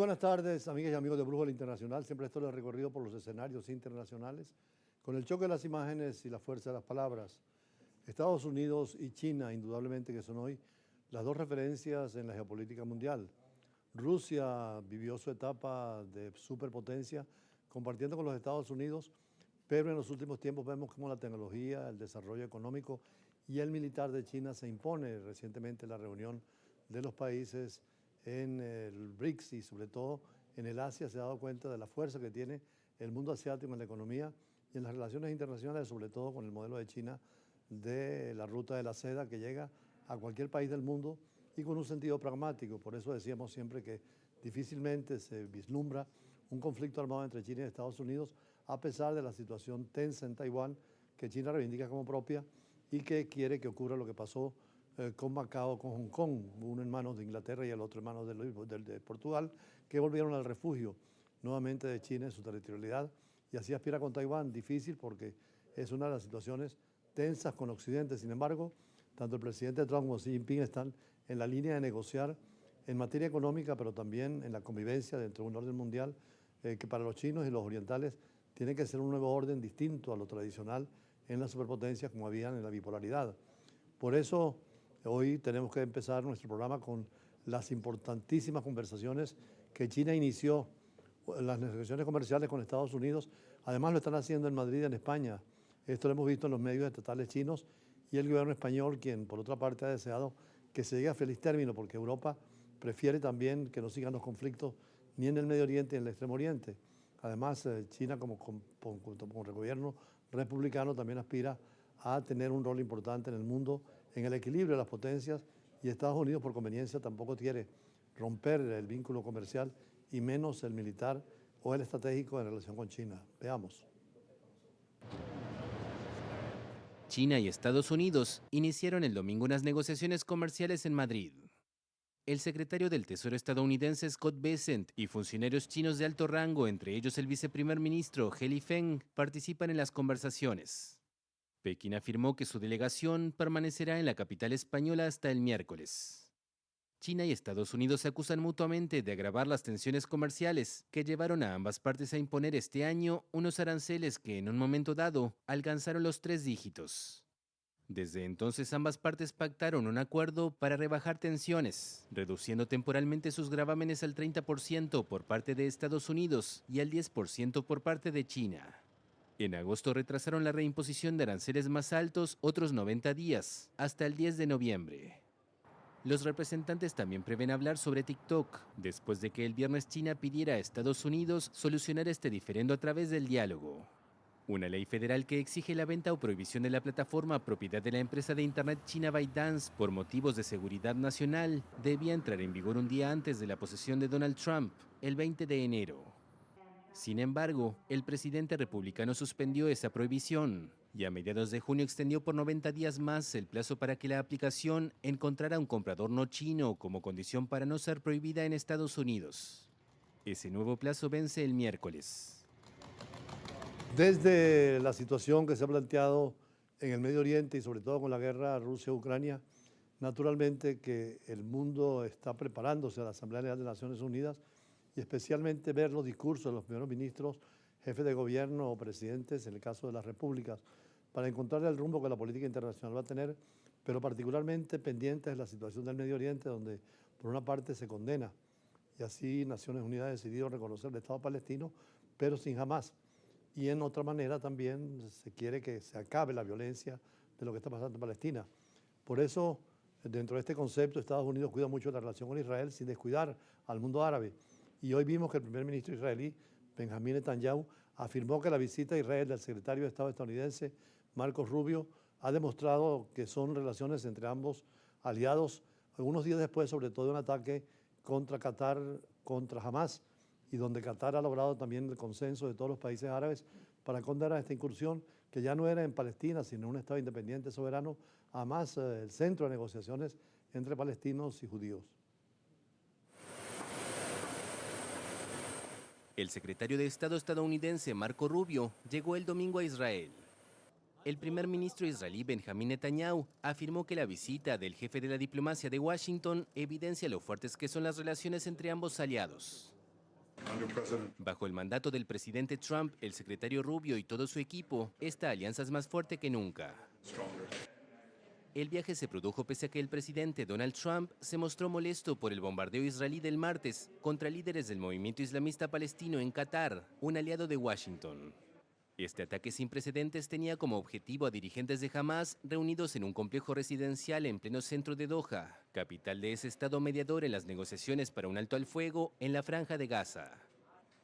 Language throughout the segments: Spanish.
buenas tardes, amigas y amigos de Brújula Internacional. Siempre estoy de recorrido por los escenarios internacionales con el choque de las imágenes y la fuerza de las palabras. Estados Unidos y China, indudablemente que son hoy las dos referencias en la geopolítica mundial. Rusia vivió su etapa de superpotencia compartiendo con los Estados Unidos, pero en los últimos tiempos vemos cómo la tecnología, el desarrollo económico y el militar de China se impone. Recientemente la reunión de los países en el BRICS y sobre todo en el Asia se ha dado cuenta de la fuerza que tiene el mundo asiático en la economía y en las relaciones internacionales, sobre todo con el modelo de China de la ruta de la seda que llega a cualquier país del mundo y con un sentido pragmático. Por eso decíamos siempre que difícilmente se vislumbra un conflicto armado entre China y Estados Unidos, a pesar de la situación tensa en Taiwán que China reivindica como propia y que quiere que ocurra lo que pasó con Macao, con Hong Kong, uno en manos de Inglaterra y el otro en manos de Portugal, que volvieron al refugio nuevamente de China en su territorialidad, y así aspira con Taiwán. Difícil porque es una de las situaciones tensas con Occidente. Sin embargo, tanto el presidente Trump como Xi Jinping están en la línea de negociar en materia económica, pero también en la convivencia dentro de un orden mundial que para los chinos y los orientales tiene que ser un nuevo orden distinto a lo tradicional en las superpotencias como habían en la bipolaridad. Por eso hoy tenemos que empezar nuestro programa con las importantísimas conversaciones que China inició, las negociaciones comerciales con Estados Unidos. Además lo están haciendo en Madrid, en España. Esto lo hemos visto en los medios estatales chinos y el gobierno español, quien por otra parte ha deseado que se llegue a feliz término, porque Europa prefiere también que no sigan los conflictos ni en el Medio Oriente ni en el Extremo Oriente. Además, China como el gobierno republicano también aspira a tener un rol importante en el mundo, en el equilibrio de las potencias, y Estados Unidos por conveniencia tampoco quiere romper el vínculo comercial y menos el militar o el estratégico en relación con China. Veamos. China y Estados Unidos iniciaron el domingo unas negociaciones comerciales en Madrid. El secretario del Tesoro estadounidense Scott Bessent y funcionarios chinos de alto rango, entre ellos el viceprimer ministro He Lifeng, participan en las conversaciones. Pekín afirmó que su delegación permanecerá en la capital española hasta el miércoles. China y Estados Unidos se acusan mutuamente de agravar las tensiones comerciales que llevaron a ambas partes a imponer este año unos aranceles que en un momento dado alcanzaron los 3 dígitos. Desde entonces ambas partes pactaron un acuerdo para rebajar tensiones, reduciendo temporalmente sus gravámenes al 30% por parte de Estados Unidos y al 10% por parte de China. En agosto retrasaron la reimposición de aranceles más altos otros 90 días, hasta el 10 de noviembre. Los representantes también prevén hablar sobre TikTok, después de que el viernes China pidiera a Estados Unidos solucionar este diferendo a través del diálogo. Una ley federal que exige la venta o prohibición de la plataforma propiedad de la empresa de internet china ByteDance por motivos de seguridad nacional debía entrar en vigor un día antes de la posesión de Donald Trump, el 20 de enero. Sin embargo, el presidente republicano suspendió esa prohibición y a mediados de junio extendió por 90 días más el plazo para que la aplicación encontrara un comprador no chino como condición para no ser prohibida en Estados Unidos. Ese nuevo plazo vence el miércoles. Desde la situación que se ha planteado en el Medio Oriente y sobre todo con la guerra Rusia-Ucrania, naturalmente que el mundo está preparándose a la Asamblea General de Naciones Unidas y especialmente ver los discursos de los primeros ministros, jefes de gobierno o presidentes, en el caso de las repúblicas, para encontrar el rumbo que la política internacional va a tener, pero particularmente pendientes de la situación del Medio Oriente, donde por una parte se condena, y así Naciones Unidas ha decidido reconocer el Estado palestino, pero sin Hamás. Y en otra manera también se quiere que se acabe la violencia de lo que está pasando en Palestina. Por eso, dentro de este concepto, Estados Unidos cuida mucho la relación con Israel sin descuidar al mundo árabe. Y hoy vimos que el primer ministro israelí, Benjamín Netanyahu, afirmó que la visita a Israel del secretario de Estado estadounidense, Marcos Rubio, ha demostrado que son relaciones entre ambos aliados, algunos días después, sobre todo, de un ataque contra Qatar, contra Hamás, y donde Qatar ha logrado también el consenso de todos los países árabes para condenar esta incursión, que ya no era en Palestina, sino en un Estado independiente soberano, además el centro de negociaciones entre palestinos y judíos. El secretario de Estado estadounidense Marco Rubio llegó el domingo a Israel. El primer ministro israelí Benjamín Netanyahu afirmó que la visita del jefe de la diplomacia de Washington evidencia lo fuertes que son las relaciones entre ambos aliados. Bajo el mandato del presidente Trump, el secretario Rubio y todo su equipo, esta alianza es más fuerte que nunca. El viaje se produjo pese a que el presidente Donald Trump se mostró molesto por el bombardeo israelí del martes contra líderes del movimiento islamista palestino en Qatar, un aliado de Washington. Este ataque sin precedentes tenía como objetivo a dirigentes de Hamás reunidos en un complejo residencial en pleno centro de Doha, capital de ese estado mediador en las negociaciones para un alto al fuego en la Franja de Gaza.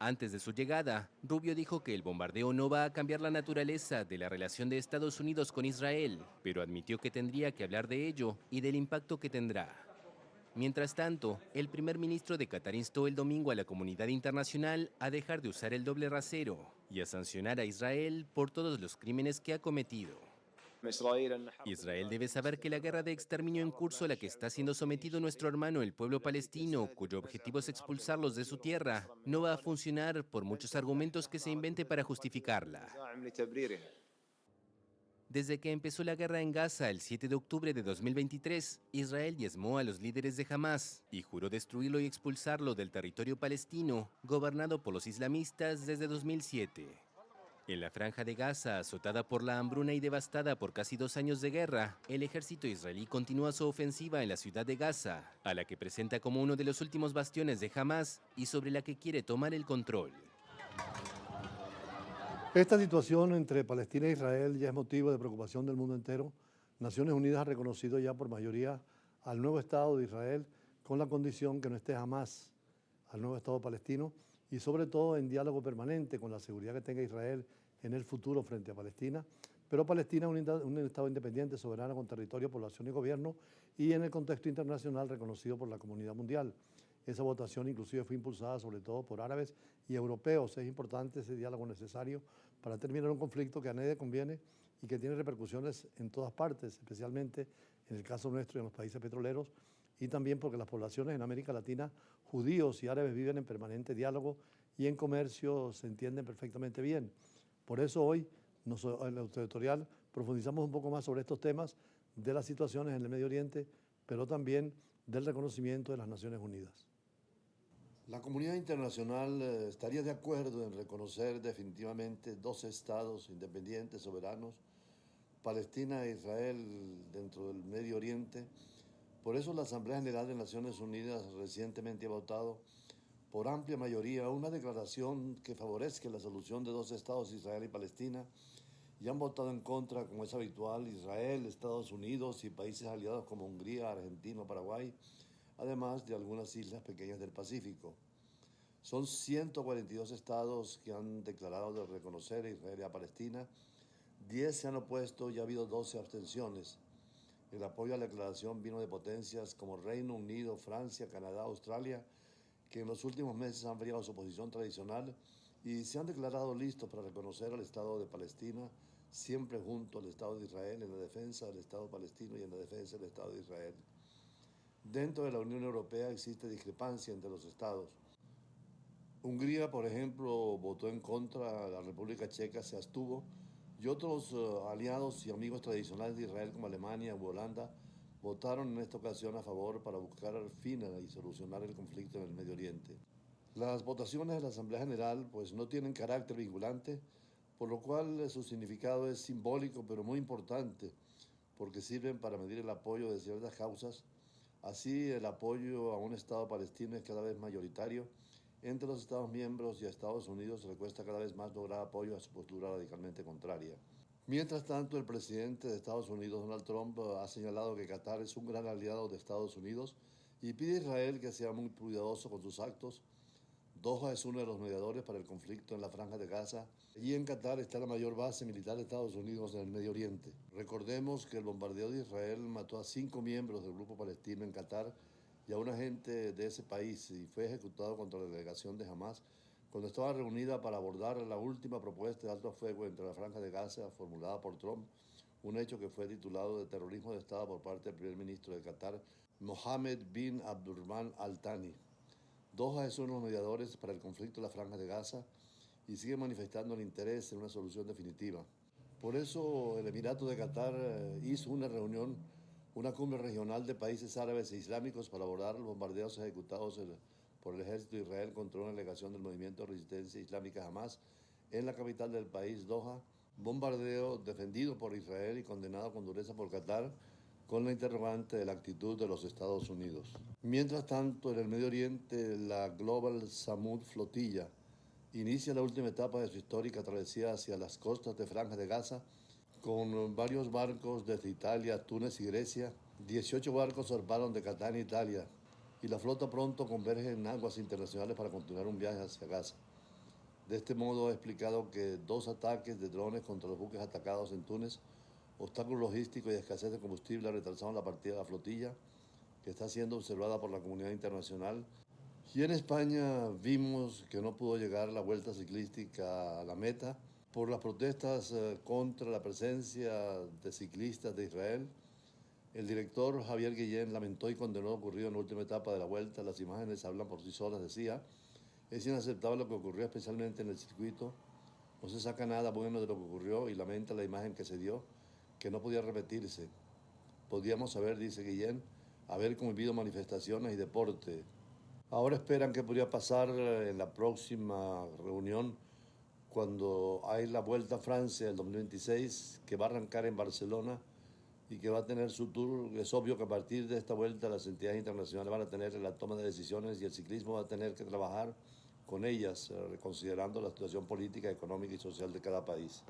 Antes de su llegada, Rubio dijo que el bombardeo no va a cambiar la naturaleza de la relación de Estados Unidos con Israel, pero admitió que tendría que hablar de ello y del impacto que tendrá. Mientras tanto, el primer ministro de Qatar instó el domingo a la comunidad internacional a dejar de usar el doble rasero y a sancionar a Israel por todos los crímenes que ha cometido. Israel debe saber que la guerra de exterminio en curso a la que está siendo sometido nuestro hermano el pueblo palestino, cuyo objetivo es expulsarlos de su tierra, no va a funcionar por muchos argumentos que se invente para justificarla. Desde que empezó la guerra en Gaza el 7 de octubre de 2023, Israel diezmó a los líderes de Hamás y juró destruirlo y expulsarlo del territorio palestino, gobernado por los islamistas desde 2007. En la Franja de Gaza, azotada por la hambruna y devastada por casi 2 años de guerra, el ejército israelí continúa su ofensiva en la ciudad de Gaza, a la que presenta como uno de los últimos bastiones de Hamás y sobre la que quiere tomar el control. Esta situación entre Palestina e Israel ya es motivo de preocupación del mundo entero. Naciones Unidas ha reconocido ya por mayoría al nuevo Estado de Israel con la condición que no esté jamás al nuevo Estado palestino y sobre todo en diálogo permanente con la seguridad que tenga Israel en el futuro frente a Palestina. Pero Palestina es un Estado independiente, soberano, con territorio, población y gobierno y en el contexto internacional reconocido por la comunidad mundial. Esa votación inclusive fue impulsada sobre todo por árabes y europeos. Es importante ese diálogo necesario para terminar un conflicto que a nadie conviene y que tiene repercusiones en todas partes, especialmente en el caso nuestro y en los países petroleros, y también porque las poblaciones en América Latina, judíos y árabes, viven en permanente diálogo y en comercio se entienden perfectamente bien. Por eso hoy, en el editorial, profundizamos un poco más sobre estos temas de las situaciones en el Medio Oriente, pero también del reconocimiento de las Naciones Unidas. La comunidad internacional estaría de acuerdo en reconocer definitivamente 2 estados independientes, soberanos, Palestina e Israel dentro del Medio Oriente. Por eso la Asamblea General de Naciones Unidas recientemente ha votado por amplia mayoría una declaración que favorezca la solución de 2 estados, Israel y Palestina, y han votado en contra, como es habitual, Israel, Estados Unidos y países aliados como Hungría, Argentina, Paraguay, además de algunas islas pequeñas del Pacífico. Son 142 estados que han declarado de reconocer a Israel y a Palestina, 10 se han opuesto y ha habido 12 abstenciones. El apoyo a la declaración vino de potencias como Reino Unido, Francia, Canadá, Australia, que en los últimos meses han variado su posición tradicional y se han declarado listos para reconocer al Estado de Palestina, siempre junto al Estado de Israel en la defensa del Estado palestino y en la defensa del Estado de Israel. Dentro de la Unión Europea existe discrepancia entre los estados. Hungría, por ejemplo, votó en contra, la República Checa se abstuvo y otros aliados y amigos tradicionales de Israel como Alemania u Holanda votaron en esta ocasión a favor para buscar fin y solucionar el conflicto en el Medio Oriente. Las votaciones de la Asamblea General pues, no tienen carácter vinculante, por lo cual su significado es simbólico pero muy importante, porque sirven para medir el apoyo de ciertas causas. Así, el apoyo a un Estado palestino es cada vez mayoritario. Entre los Estados miembros y a Estados Unidos le cuesta cada vez más lograr apoyo a su postura radicalmente contraria. Mientras tanto, el presidente de Estados Unidos, Donald Trump, ha señalado que Qatar es un gran aliado de Estados Unidos y pide a Israel que sea muy cuidadoso con sus actos. Doha es uno de los mediadores para el conflicto en la Franja de Gaza. Allí en Qatar está la mayor base militar de Estados Unidos en el Medio Oriente. Recordemos que el bombardeo de Israel mató a 5 miembros del grupo palestino en Qatar y a un agente de ese país y fue ejecutado contra la delegación de Hamás cuando estaba reunida para abordar la última propuesta de alto fuego entre la Franja de Gaza formulada por Trump, un hecho que fue titulado de terrorismo de Estado por parte del primer ministro de Qatar, Mohammed bin Abdulrahman Al Thani. Doha es uno de los mediadores para el conflicto de la Franja de Gaza y sigue manifestando el interés en una solución definitiva. Por eso el Emirato de Qatar hizo una cumbre regional de países árabes e islámicos para abordar los bombardeos ejecutados por el ejército de Israel contra una delegación del movimiento de resistencia islámica Hamas en la capital del país, Doha, bombardeo defendido por Israel y condenado con dureza por Qatar, con la interrogante de la actitud de los Estados Unidos. Mientras tanto, en el Medio Oriente, la Global Samud Flotilla inicia la última etapa de su histórica travesía hacia las costas de Franja de Gaza, con varios barcos desde Italia, Túnez y Grecia. 18 barcos zarparon de Catania, Italia, y la flota pronto converge en aguas internacionales para continuar un viaje hacia Gaza. De este modo, ha explicado que 2 ataques de drones contra los buques atacados en Túnez, obstáculos logísticos y escasez de combustible retrasaron la partida de la flotilla, que está siendo observada por la comunidad internacional. Y en España vimos que no pudo llegar la vuelta ciclística a la meta por las protestas contra la presencia de ciclistas de Israel. El director Javier Guillén lamentó y condenó lo ocurrido en la última etapa de la vuelta. Las imágenes hablan por sí solas, decía. Es inaceptable lo que ocurrió, especialmente en el circuito. No se saca nada bueno de lo que ocurrió y lamenta la imagen que se dio, que no podía repetirse. Podíamos haber, dice Guillén, haber convivido manifestaciones y deporte. Ahora esperan qué podría pasar en la próxima reunión cuando hay la Vuelta a Francia del 2026, que va a arrancar en Barcelona y que va a tener su tour. Es obvio que a partir de esta vuelta las entidades internacionales van a tener la toma de decisiones y el ciclismo va a tener que trabajar con ellas, reconsiderando la situación política, económica y social de cada país.